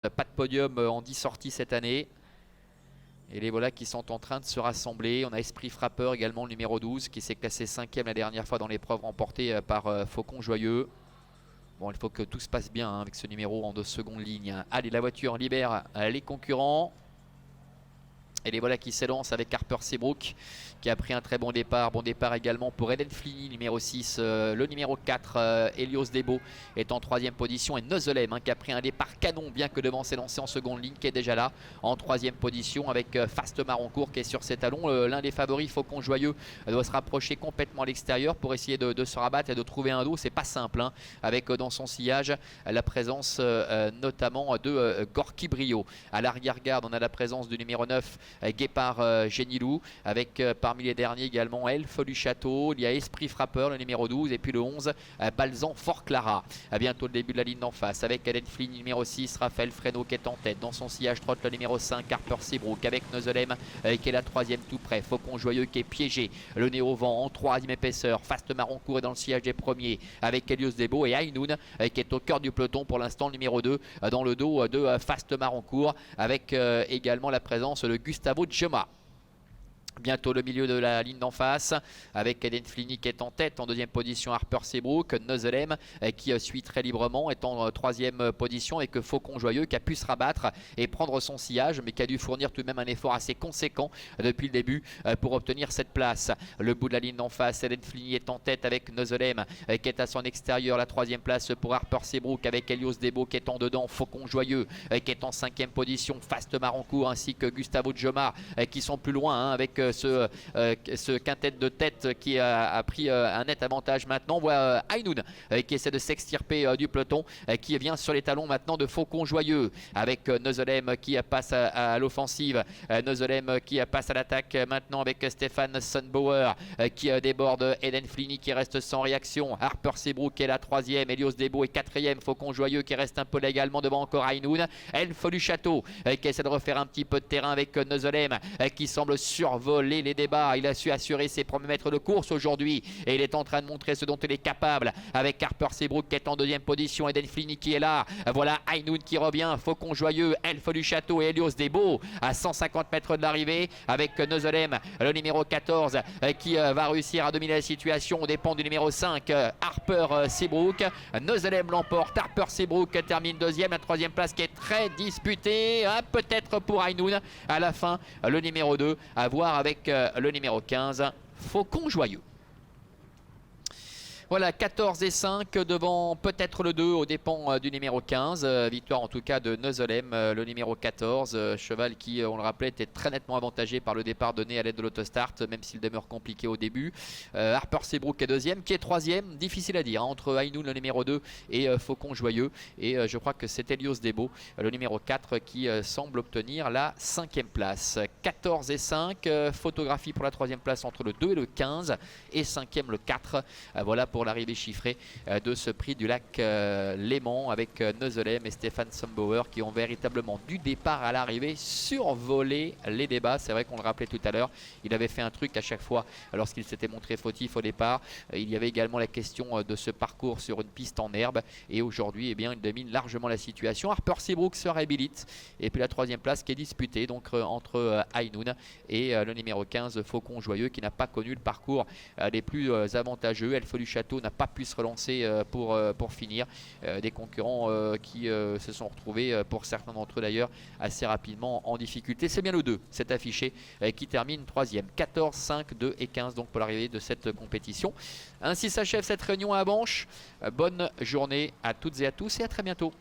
Pas de podium en 10 sorties cette année. Et les voilà qui sont en train de se rassembler. On a Esprit Frappeur également, le numéro 12, qui s'est classé 5e la dernière fois dans l'épreuve remportée par Faucon Joyeux. Bon, il faut que tout se passe bien hein, avec ce numéro en 2 secondes lignes. Allez, la voiture libère les concurrents. Et les voilà qui s'élancent avec Harper Seabrook qui a pris un très bon départ. Bon départ également pour Eden Flini, numéro 6. Le numéro 4, Helios Debo, est en 3e position. Et Nozolem hein, qui a pris un départ canon, bien que devant s'élancer en seconde ligne, qui est déjà là en 3e position avec Fast Maroncourt qui est sur ses talons. L'un des favoris, Faucon Joyeux, doit se rapprocher complètement à l'extérieur pour essayer de se rabattre et de trouver un dos. C'est pas simple hein, avec dans son sillage la présence notamment de Gorky Brio. À l'arrière-garde, on a la présence du numéro 9, Guépard Génilou, avec parmi les derniers également Elf du Château. Il y a Esprit Frappeur, le numéro 12, et puis le 11, Balzan Fort Clara. À bientôt le début de la ligne d'en face avec Eden Flynn, numéro 6, Raphaël Fresno qui est en tête. Dans son sillage trotte le numéro 5, Harper Seabrook, avec Nozolem qui est la 3e tout près. Faucon Joyeux qui est piégé, le nez au vent en 3e épaisseur. Fast Maroncourt est dans le sillage des premiers avec Helios Debo et Ainoun qui est au cœur du peloton pour l'instant, le numéro 2 dans le dos de Fast Maroncourt, avec également la présence de Gustavo Joma. Bientôt le milieu de la ligne d'en face avec Eden Flini qui est en tête. En 2e position, Harper Seabrook. Nozolem qui suit très librement est en 3e position, et que Faucon Joyeux qui a pu se rabattre et prendre son sillage, mais qui a dû fournir tout de même un effort assez conséquent depuis le début pour obtenir cette place. Le bout de la ligne d'en face, Eden Flini est en tête avec Nozolem qui est à son extérieur. La 3e place pour Harper Seabrook avec Helios Debo qui est en dedans. Faucon Joyeux qui est en 5e position. Fast Maroncourt ainsi que Gustavo Joma qui sont plus loin hein, avec ce quintet de tête qui a pris un net avantage maintenant. Voilà Ainoun qui essaie de s'extirper du peloton, qui vient sur les talons maintenant de Faucon Joyeux avec Nozolem qui passe à l'offensive. Nozolem qui passe à l'attaque maintenant avec Stéphane Sunbauer qui déborde Eden Flini qui reste sans réaction. Harper Seabrook qui est la 3e, Helios Debo est 4e, Faucon Joyeux qui reste un peu là également devant encore Ainoun. Elf du Château qui essaie de refaire un petit peu de terrain avec Nozolem qui semble survoler les débats. Il a su assurer ses premiers mètres de course aujourd'hui et il est en train de montrer ce dont il est capable avec Harper Seabrook qui est en 2e position. Eden Flini qui est là. Voilà Ainoun qui revient. Faucon Joyeux, Elf du Château et Helios Debo à 150 mètres de l'arrivée avec Nozolem, le numéro 14, qui va réussir à dominer la situation aux dépens du numéro 5, Harper Seabrook. Nozolem l'emporte. Harper Seabrook termine 2e. La 3e place qui est très disputée, peut-être pour Ainoun à la fin. Le numéro 2 à voir avec le numéro 15, Faucon Joyeux. Voilà, 14 et 5 devant peut-être le 2 aux dépens du numéro 15. Victoire en tout cas de Nozolem, le numéro 14. Cheval qui, on le rappelait, était très nettement avantagé par le départ donné à l'aide de l'autostart, même s'il demeure compliqué au début. Harper Seabrook est 2e, qui est 3e. Difficile à dire, hein, entre Ainoun, le numéro 2, et Faucon Joyeux. Et je crois que c'est Helios Debo, le numéro 4, qui semble obtenir la 5e place. 14 et 5. Photographie pour la 3e place entre le 2 et le 15. Et 5e le 4. Voilà pour l'arrivée chiffrée de ce prix du lac Léman avec Nozolem et Stéphane Sunbauer qui ont véritablement du départ à l'arrivée survolé les débats. C'est vrai qu'on le rappelait tout à l'heure, il avait fait un truc à chaque fois lorsqu'il s'était montré fautif au départ. Il y avait également la question de ce parcours sur une piste en herbe, et aujourd'hui eh bien, il domine largement la situation. Harper Seabrook se réhabilite, et puis la 3e place qui est disputée donc entre Ainoun et le numéro 15, Faucon Joyeux, qui n'a pas connu le parcours les plus avantageux. Elf du Château n'a pas pu se relancer pour finir. Des concurrents qui se sont retrouvés, pour certains d'entre eux d'ailleurs, assez rapidement en difficulté. C'est bien le 2, c'est affiché, qui termine 3e. 14, 5, 2 et 15 donc pour l'arrivée de cette compétition. Ainsi s'achève cette réunion à Abanche. Bonne journée à toutes et à tous et à très bientôt.